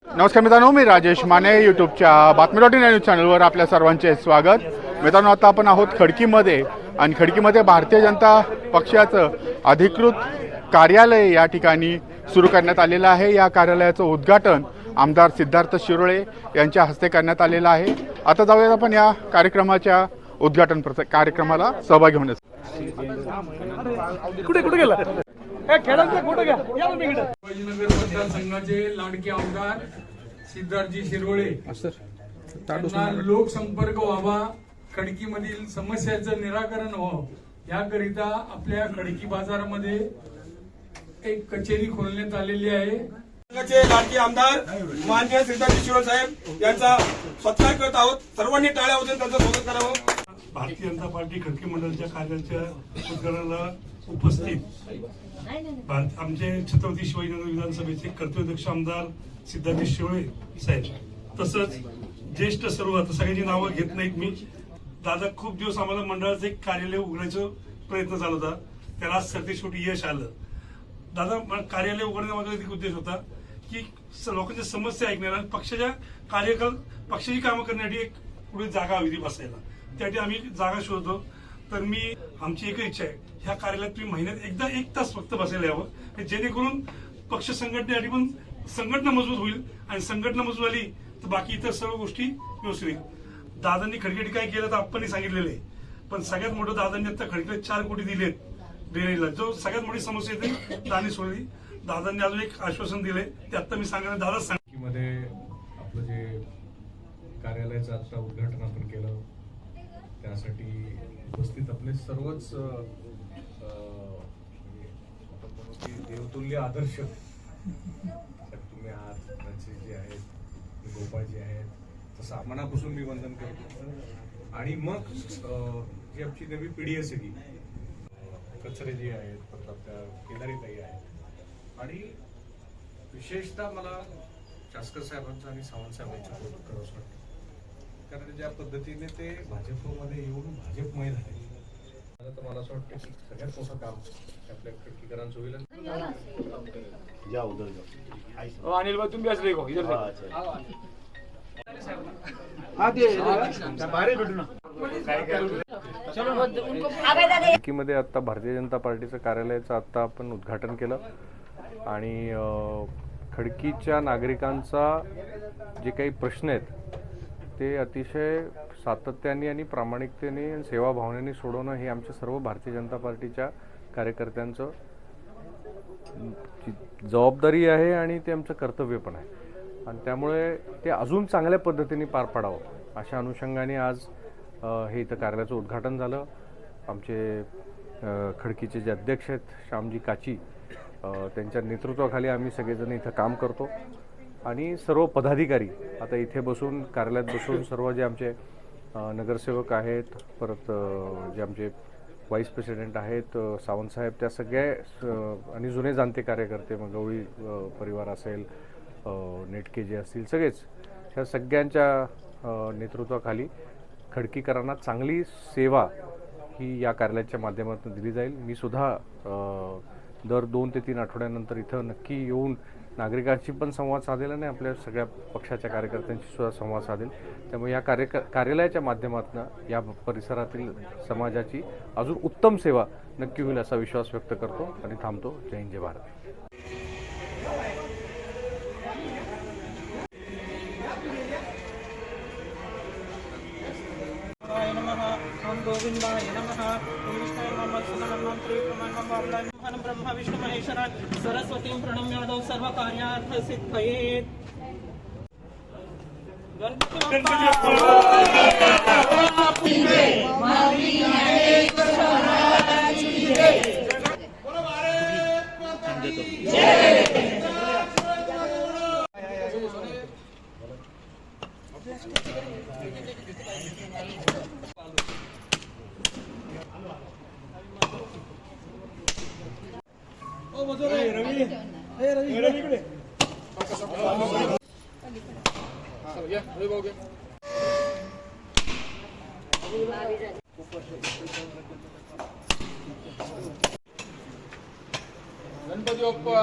नमस्कार मित्रांनो, मी राजेश माने यूट्यूबच्या बातमी.इन न्यूज चॅनलवर आपल्या सर्वांचे स्वागत. मित्रांनो, आता आपण आहोत खडकीमध्ये आणि खडकीमध्ये भारतीय जनता पक्षाचं अधिकृत कार्यालय या ठिकाणी सुरू करण्यात आलेलं आहे. या कार्यालयाचं उद्घाटन आमदार सिद्धार्थ शिरोळे यांच्या हस्ते करण्यात आलेलं आहे. आता जाऊयात आपण या कार्यक्रमाच्या उद्घाटन कार्यक्रमाला सहभागी होण्यास. कुठे कुठे गेला कुठे घ्या संभाजीनगर मतदारसंघाचे लाडके आमदार सिद्धार्थजी शिरोळे यांना लोकसंपर्क व्हावा, खडकीमधील समस्यांचं निराकरण व्हावं याकरिता आपल्या खडकी बाजारामध्ये एक कचेरी खोलण्यात आलेली आहे. लाडके आमदार माननीय सिद्धार्थजी शिरोळे साहेब यांचा सत्कार करत आहोत. सर्वांनी टाळ्या वाजवून त्यांचं स्वागत करावं. भारतीय जनता पार्टी खडकी मंडळाच्या कार्यालयाच्या उद्घाटनाला उपस्थित आमचे छत्रपती शिवाजीनगर विधानसभेचे कर्तव्यदक्ष आमदार सिद्धार्थजी शिरोळे साहेब, तसंच ज्येष्ठ सर्व, आता सगळ्यांची नावं घेत नाहीत मी. दादा, खूप दिवस आम्हाला मंडळाचं एक कार्यालय उघडायचा प्रयत्न झाला होता, त्याला आज शेवटी यश आलं. दादा, कार्यालय उघडण्यामागे एक उद्देश होता की लोकांच्या समस्या ऐकण्याला आणि पक्षाची कामं करण्यासाठी एक पुढे जागा हवी ती बसायला. त्यासाठी आम्ही जागा शोधतो. तर आमची एक इच्छा आहे, ह्या कार्यालयात तुम्ही महिन्यात एकदा 1 तास फक्त बसायला यावं, जेणेकरून पक्ष संघटनेसाठी पण संघटना मजबूत होईल आणि संघटना मजबूत झाली तर बाकी इतर सर्व गोष्टी व्यवस्थित होईल. दादांनी खडकीसाठी काय केलं तर आपण सांगितलेलं आहे, पण सगळ्यात मोठं दादांनी आता खडकीला 4 कोटी दिलेत ड्रेनेजला, जो सगळ्यात मोठी समस्या येते दादांनी सोडली. दादांनी अजून एक आश्वासन दिले ते आता मी सांगणार. दादा सांग मध्ये आपलं जे कार्यालयाचं आता उद्घाटन आपण केलं, त्यासाठी उपस्थित आपले सर्वच देवतुल्य आदर्श तुम्ही आहात, जे आहेत, गोपाळजी आहेत, तसं मनापासून मी वंदन करतो. आणि मग जी आमची नवी पिढी आहे सगळी, कचरेजी आहेत, परत आपल्या केदारीताई आहेत, आणि विशेषतः मला चास्कर साहेबांचं आणि सावंत साहेबांचं कौतुक करावं वाटतं, कारण ज्या पद्धतीने ते भाजपमध्ये येऊन भाजपमय झाले. तर मला असं वाटतं की सगळ्यात मोठं काम आपल्या खडकीकरांचं होईल. अनिल भाई तुम्ही असले को इधर खडकीमध्ये आता भारतीय जनता पार्टीचं कार्यालयाचं आता आपण उद्घाटन केलं आणि खडकीच्या नागरिकांचा जे काही प्रश्न आहेत ते अतिशय सातत्याने आणि प्रामाणिकतेने आणि सेवाभावनेने सोडवणं हे आमच्या सर्व भारतीय जनता पार्टीच्या कार्यकर्त्यांचं जबाबदारी आहे आणि ते आमचं कर्तव्य पण आहे. आणि त्यामुळे ते अजून चांगल्या पद्धतीने पार पाडावं अशा अनुषंगाने आज हे इथं कार्यालयाचं उद्घाटन झालं. आमचे खडकीचे जे अध्यक्ष आहेत श्यामजी काची, त्यांच्या नेतृत्वाखाली आम्ही सगळेजण इथं काम करतो आणि सर्व पदाधिकारी आता इथे बसून कार्यालयात बसून सर्व जे आमचे नगरसेवक आहेत, परत जे आमचे व्हाईस प्रेसिडेंट आहेत सावंतसाहेब, त्या सगळ्या आणि जुने जाणते कार्यकर्ते, मग गवळी परिवार असेल, नेटके जे असतील, सगळेच ह्या सगळ्यांच्या नेतृत्वाखाली खडकीकरांना चांगली सेवा ही या कार्यालयाच्या माध्यमातून दिली जाईल. मी सुद्धा दर 2 ते 3 आठवड्यानंतर इथं नक्की येऊन नागरिकांशी पण संवाद साधेल आणि आपल्या सगळ्या पक्षाच्या कार्यकर्त्यांशी सुद्धा संवाद साधेल. त्यामुळे या कार्यालयाच्या माध्यमातून या परिसरातील समाजाची अजून उत्तम सेवा नक्की होईल असा विश्वास व्यक्त करतो आणि थांबतो. जय हिंद, जय भारत. गोविंदाय नमः. ब्रह्मा विष्णु महेश्वरा सरस्वतीं प्रणम्यादौ सर्व कार्यार्थ सिद्धये. गणपती बाप्पा.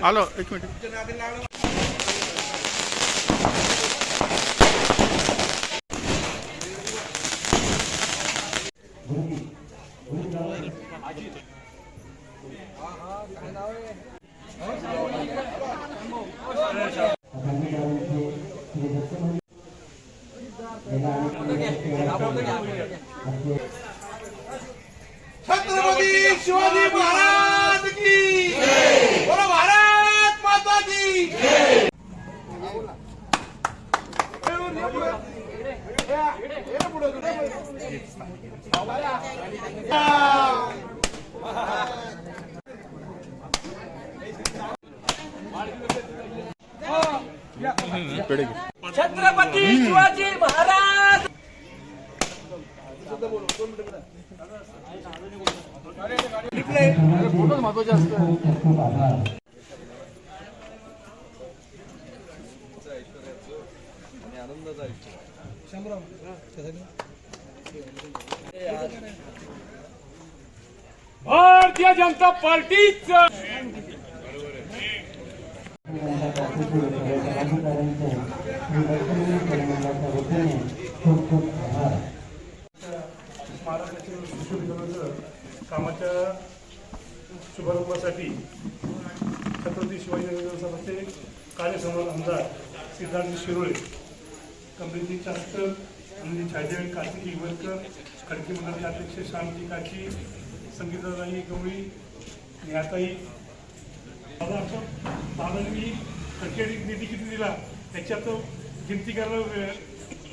आलो एक मिनिट. छत्रपती शिवाजी महाराज की बोलो, भारत माता की. छत्रपती शिवाजी महाराज. भारतीय जनता पार्टीचं महाराष्ट्राच्या कृषी विभागाचं कामाच्या शुभारंभासाठी छत्रपती शिवाजी सभाचे कार्यसम्राट आमदार सिद्धार्थ शिरोळे, कमलेजी चास्कर, अनिल छाजेळ, कार्तिकी हिवरकर, खडकी मंडळाचे अध्यक्ष शांती काकी, संगीताताई गवळी, नेहाताई. दादांनी खडकी निधी किती दिला त्याच्यात गिनती करायला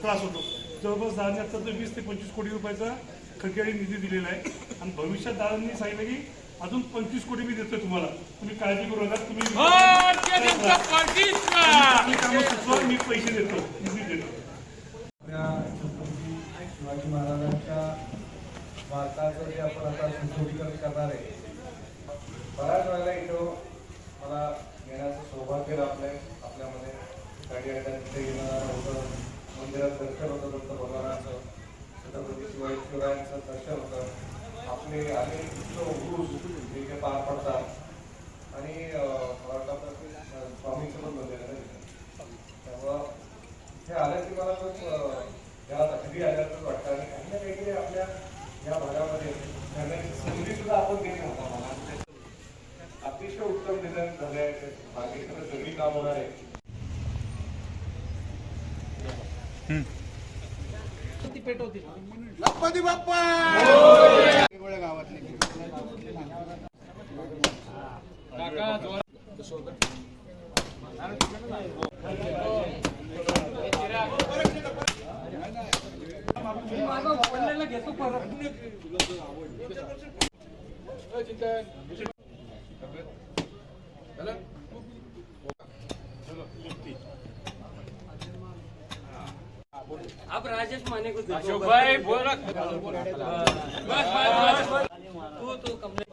त्रास होतो. जवळपास 20 ते 25 कोटी रुपयाचा खडकी निधी दिलेला आहे आणि भविष्यात दादांनी सांगितलं की अजून 25 कोटी मी देतोय तुम्हाला, तुम्ही काळजी करू नका, तुम्ही भारतीय जनता पार्टीचं कामं सुचवा, मी पैसे देतो, निधी देतो. छत्रपती शिवाजी महाराजांच्या भारताचं जे आपण आता सुशोभीकरण करणार आहे, बऱ्याच वेळेला इथं मला येण्याचं सौभाग्य लाभलंय. आपल्यामध्ये काही तिथे येणं होतं, मंदिरात दर्शन होतं दत्त भगवानाचं, छत्रपती शिवाजी शिवरायांचं दर्शन होतं. आपले अनेक उरुस इथे पार पडतात आणि मला वाटतं स्वामीचं पण मंदिर आहे ना, त्यामुळं हे आलं की मला खूप याला कधी आल्याचंच वाटतं आणि काही ना काहीतरी आपल्या या भागामध्ये करण्याची संधी सुद्धा आपण देत होता. अतिशय उत्तम डिझाईन झाले आहे, बागेकडे सगळी काम होणार आहे. गणपती बाप्पा. अब राजेश माने को अशोक भाई बोल रहा तू कमरे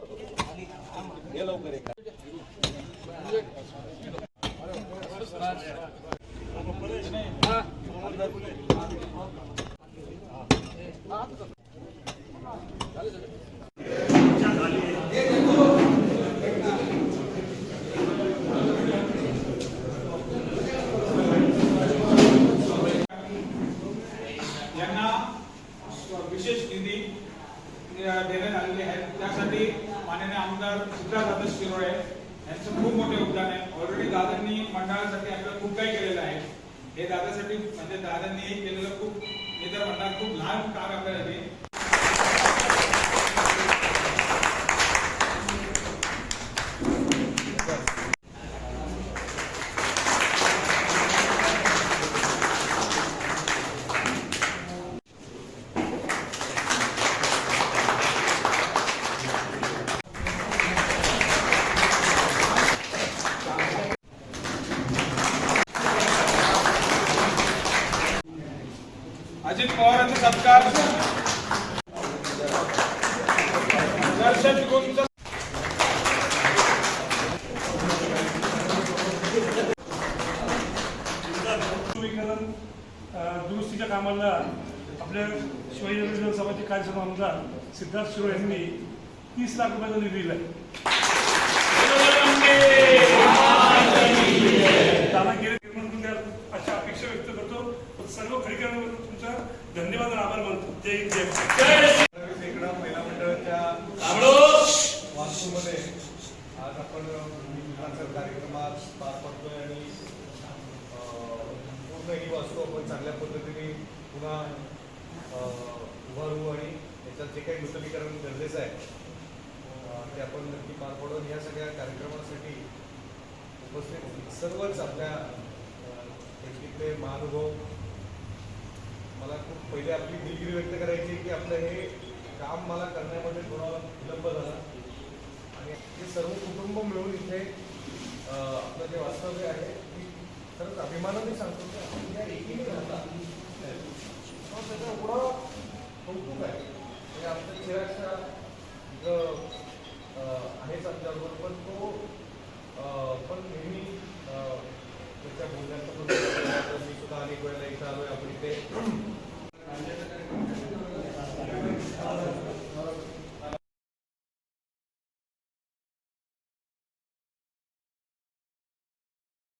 देण्यात आलेली आहे. त्यासाठी माननीय आमदार सिद्धार्थ शिरोळे यांचं खूप मोठे योगदान आहे. ऑलरेडी दादांनी मंडळासाठी आपलं खूप काही केलेलं आहे. हे दादासाठी म्हणजे दादांनी केलेलं खूप मी तर म्हणणार खूप लहान काम आपल्यासाठी. अजित पवारांचा सत्कार दर्शन गुंज दुरुस्तीच्या कामाला आपल्या शिवाजीनगर विधानसभाचे कार्यसभा आमदार सिद्धार्थ शिरोळे यांनी 30 लाख रुपयाचा निधी दिलाय. त्याला गेले अशा अपेक्षा व्यक्त करतो. सर्व खडकीकरांवर तुमचा धन्यवाद आणि आभार मानतो. जय हिंद जय महिला मंडळाच्या वास्तूमध्ये आज आपण कार्यक्रमात पार पडतोय आणि पूर्ण ही वास्तू आपण चांगल्या पद्धतीने पुन्हा उभारू आणि याच्यात जे काही नूतनीकरण गरजेचं आहे ते आपण नक्की पार पडून या सगळ्या कार्यक्रमासाठी उपस्थित सर्वच आपल्या व्यक्तीतले महानुभव. मला खूप पहिले आपली दिलगिरी व्यक्त करायची की आपलं हे काम मला करण्यामध्ये थोडा विलंब झाला आणि हे सर्व कुटुंब मिळून इथे आपलं जे वास्तव्य आहे ती खरंच अभिमानाने सांगतो की आपण या एकीने राहता त्याचा एवढा कौतुक आहे. म्हणजे आमच्या चिरागच्या आहेच आमच्याबरोबर पण